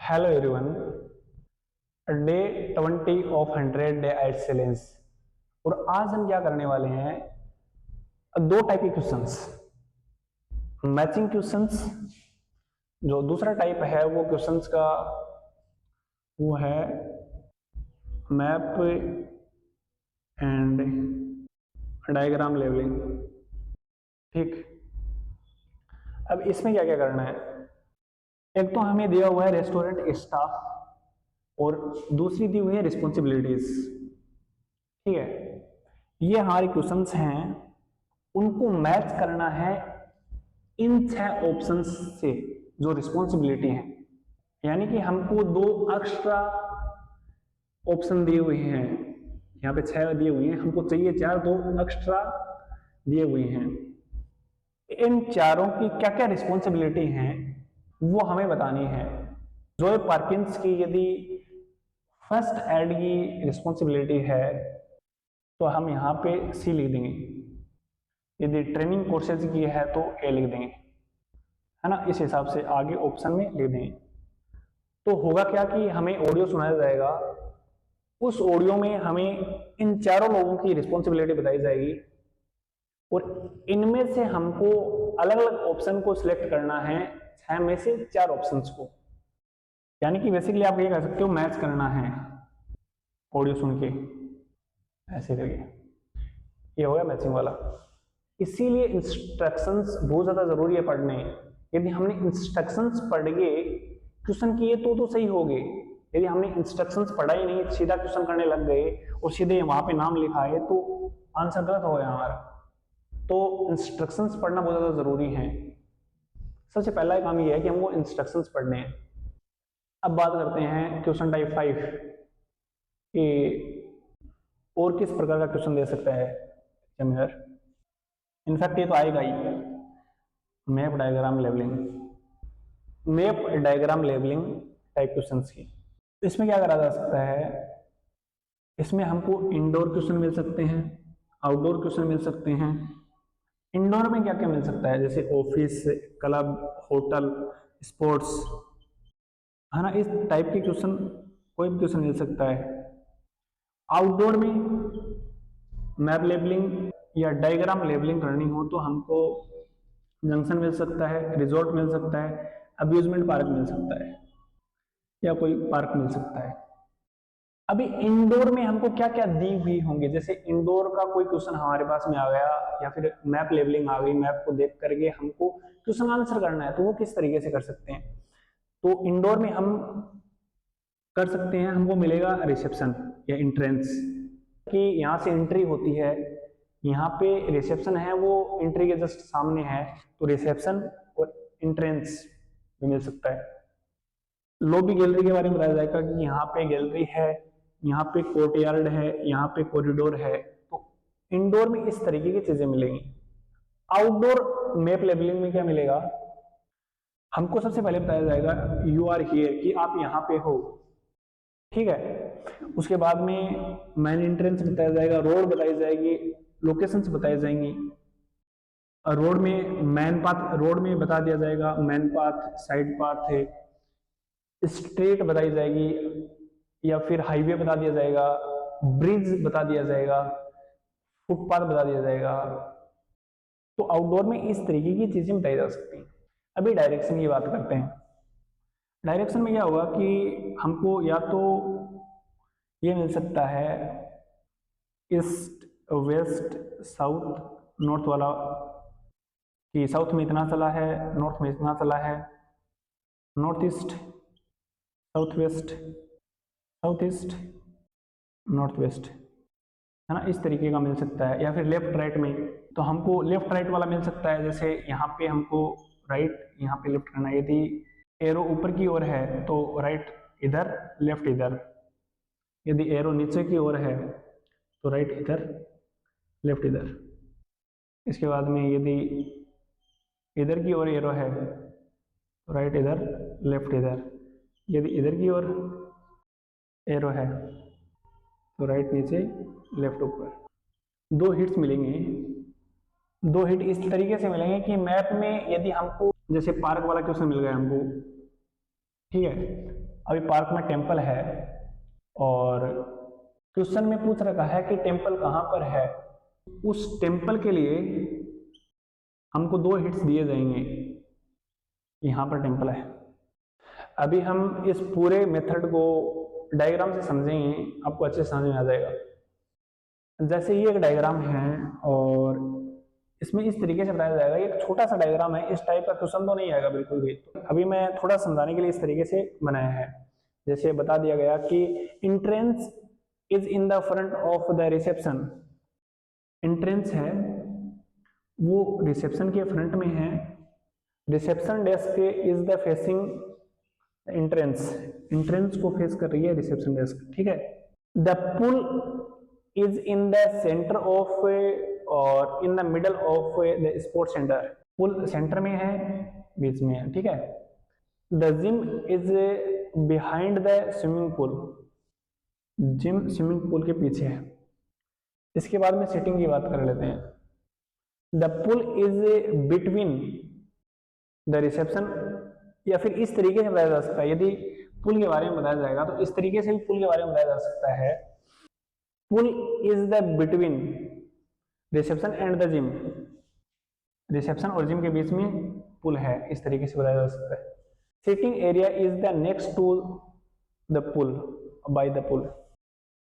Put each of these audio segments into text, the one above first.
Hello everyone, day 20 of 100 day excellence. और आज हम क्या करने वाले हैं, दो टाइप के क्वेश्चंस, मैचिंग क्वेश्चंस। जो दूसरा टाइप है वो क्वेश्चंस का वो है मैप एंड डायग्राम लेवलिंग। ठीक, अब इसमें क्या क्या करना है। एक तो हमें दिया हुआ है रेस्टोरेंट स्टाफ और दूसरी दी हुई है रिस्पॉन्सिबिलिटीज। ठीक है, ये हमारे क्वेश्चंस हैं, उनको मैच करना है इन 6 ऑप्शंस से जो रिस्पॉन्सिबिलिटी है। यानी कि हमको 2 एक्स्ट्रा ऑप्शन दिए हुए हैं, यहाँ पे 6 दिए हुए हैं, हमको चाहिए 4, 2 एक्स्ट्रा दिए हुए हैं। इन चारों की क्या क्या रिस्पॉन्सिबिलिटी हैं वो हमें बतानी है। जोए पार्किंस की यदि फर्स्ट एड की रिस्पॉन्सिबिलिटी है तो हम यहाँ पे सी लिख देंगे, यदि ट्रेनिंग कोर्सेज की है तो ए लिख देंगे, है ना। इस हिसाब से आगे ऑप्शन में लिख देंगे। तो होगा क्या कि हमें ऑडियो सुनाया जाएगा, उस ऑडियो में हमें इन चारों लोगों की रिस्पॉन्सिबिलिटी बताई जाएगी और इनमें से हमको अलग अलग ऑप्शन को सिलेक्ट करना है, 6 में से 4 ऑप्शंस को। यानी कि बेसिकली आप ये कह सकते हो मैच करना है ऑडियो सुन के, ऐसे करके। ये हो गया मैचिंग वाला। इसीलिए इंस्ट्रक्शंस बहुत ज्यादा जरूरी है पढ़ने। यदि हमने इंस्ट्रक्शंस पढ़ के क्वेश्चन किए तो सही हो गए। यदि हमने इंस्ट्रक्शंस पढ़ा ही नहीं, सीधा क्वेश्चन करने लग गए और सीधे वहां पे नाम लिखा है तो आंसर गलत हो गया हमारा। तो इंस्ट्रक्शंस पढ़ना बहुत ज्यादा जरूरी है। सबसे पहला काम ये है कि हमको इंस्ट्रक्शंस पढ़ने हैं। अब बात करते हैं क्वेश्चन टाइप 5 कि और किस प्रकार का क्वेश्चन दे सकता है एग्जामिनर। इनफैक्ट ये तो आएगा ही, map diagram levelling, map diagram levelling type questions की। इसमें क्या करा जा सकता है, इसमें हमको इंडोर क्वेश्चन मिल सकते हैं, आउटडोर क्वेश्चन मिल सकते हैं। इंडोर में क्या क्या मिल सकता है, जैसे ऑफिस, क्लब, होटल, स्पोर्ट्स, है ना। इस टाइप के क्वेश्चन कोई भी क्वेश्चन मिल सकता है। आउटडोर में मैप लेबलिंग या डायग्राम लेबलिंग करनी हो तो हमको जंक्शन मिल सकता है, रिजॉर्ट मिल सकता है, अम्यूजमेंट पार्क मिल सकता है या कोई पार्क मिल सकता है। अभी इंडोर में हमको क्या क्या दी हुई होंगे, जैसे इंडोर का कोई क्वेश्चन हमारे पास में आ गया या फिर मैप लेबलिंग आ गई, मैप को देख करके हमको क्वेश्चन आंसर करना है तो वो किस तरीके से कर सकते हैं। तो इंडोर में हम कर सकते हैं, हमको मिलेगा रिसेप्शन या इंट्रेंस, कि यहाँ से एंट्री होती है, यहाँ पे रिसेप्शन है वो एंट्री के जस्ट सामने है, तो रिसेप्शन और एंट्रेंस भी मिल सकता है। लॉबी गैलरी के बारे में बताया जाएगा कि यहाँ पे गैलरी है, यहाँ पे कोर्टयार्ड है, यहाँ पे कॉरिडोर है। तो इंडोर में इस तरीके की चीजें मिलेंगी। आउटडोर मैप लेबलिंग में क्या मिलेगा, हमको सबसे पहले बताया जाएगा यू आर हियर, कि आप यहाँ पे हो। ठीक है, उसके बाद में मेन एंट्रेंस बताया जाएगा, रोड बताई जाएगी, लोकेशंस बताई जाएंगी। रोड में मैन पाथ, रोड में बता दिया जाएगा मैन पाथ, साइड पाथ है, स्ट्रेट बताई जाएगी या फिर हाईवे बता दिया जाएगा, ब्रिज बता दिया जाएगा, फुटपाथ बता दिया जाएगा। तो आउटडोर में इस तरीके की चीजें बताई जा सकती हैं। अभी डायरेक्शन की बात करते हैं। डायरेक्शन में क्या होगा कि हमको या तो ये मिल सकता है ईस्ट, वेस्ट, साउथ, नॉर्थ वाला, कि साउथ में इतना चला है, नॉर्थ में इतना चला है, north east, south west, south east, north west, है ना। इस तरीके का मिल सकता है। या फिर लेफ्ट राइट में, तो हमको लेफ्ट राइट वाला मिल सकता है, जैसे यहाँ पे हमको राइट, यहाँ पे लेफ्ट करना है। यदि एरो ऊपर की ओर है तो राइट इधर, लेफ्ट इधर। यदि एरो नीचे की ओर है तो राइट इधर, लेफ्ट इधर। इसके बाद में यदि इधर की ओर एरो है तो राइट इधर, लेफ्ट इधर। यदि इधर की ओर एरो है तो राइट नीचे, लेफ्ट ऊपर। 2 हिट्स मिलेंगे। 2 हिट इस तरीके से मिलेंगे कि मैप में यदि हमको, जैसे पार्क वाला क्वेश्चन मिल गया हमको, ठीक है, अभी पार्क में टेम्पल है और क्वेश्चन में पूछ रखा है कि टेम्पल कहाँ पर है। उस टेम्पल के लिए हमको 2 हिंट्स दिए जाएंगे, यहाँ पर टेम्पल है। अभी हम इस पूरे मेथड को डायग्राम से समझेंगे, आपको अच्छे से समझ में आ जाएगा। जैसे ये एक डायग्राम है और इसमें इस तरीके से बताया जाएगा, एक छोटा सा डायग्राम है, इस टाइप का क्वेश्चन तो नहीं आएगा बिल्कुल भी। तो अभी मैं थोड़ा समझाने के लिए इस तरीके से बनाया है। जैसे बता दिया गया कि entrance is in the front of the reception. Entrance है वो रिसेप्शन के फ्रंट में है। Reception desk is the facing entrance, entrance को फेस कर रही है रिसेप्शन डेस्क, ठीक है। The pool is in the centre of or in the middle of the sports centre. Pool centre में है, बीच में है, ठीक है। The gym is behind the swimming pool, gym swimming pool के पीछे है। इसके बाद में सिटिंग की बात कर लेते हैं। The pool is between the reception, या फिर इस तरीके से बताया जा सकता है, यदि पुल के बारे में बताया जाएगा तो इस तरीके से भी पुल के बारे में बताया जा सकता है। Pool is the between reception and the gym, reception और जिम के बीच में पुल है, इस तरीके से बताया जा सकता है। Sitting area is the next to the pool, by the pool.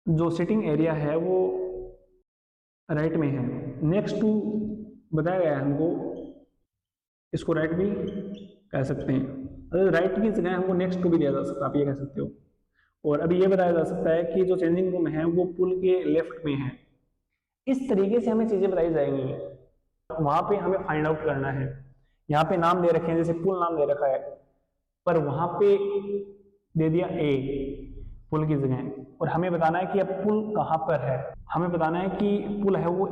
जो सिटिंग एरिया है वो राइट में है, नेक्स्ट टू बताया गया है हमको, इसको राइट भी कह सकते हैं। अगर राइट की जगह हमको नेक्स्ट टू भी दिया जा सकता है, आप ये कह सकते हो। और अभी ये बताया जा सकता है कि जो चेंजिंग रूम है वो पुल के लेफ्ट में है। इस तरीके से हमें चीजें बताई जाएंगी, वहां पे हमें फाइंड आउट करना है। यहाँ पे नाम दे रखे हैं, जैसे पुल नाम दे रखा है, पर वहां पे दे दिया ए पुल की जगह, और हमें बताना है कि अब पुल कहाँ पर है। हमें बताना है कि पुल है वो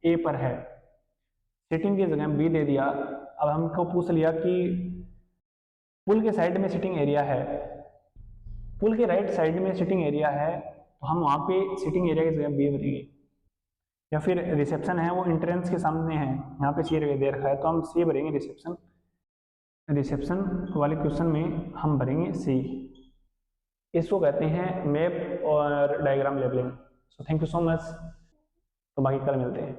ए पर है, सिटिंग की जगह बी दे दिया। अब हमको पूछ लिया कि पुल के साइड में सिटिंग एरिया है, पुल के राइट साइड में सिटिंग एरिया है, तो हम वहां पे सिटिंग एरिया की जगह बी भरेंगे। या फिर रिसेप्शन है वो एंट्रेंस के सामने है, यहाँ पे सी दे रखा है, तो हम सी भरेंगे रिसेप्शन। रिसेप्शन वाले क्वेश्चन में हम भरेंगे सी। इसको कहते हैं मैप और diagram labelling. So thank you so much. तो बाकी कल मिलते हैं।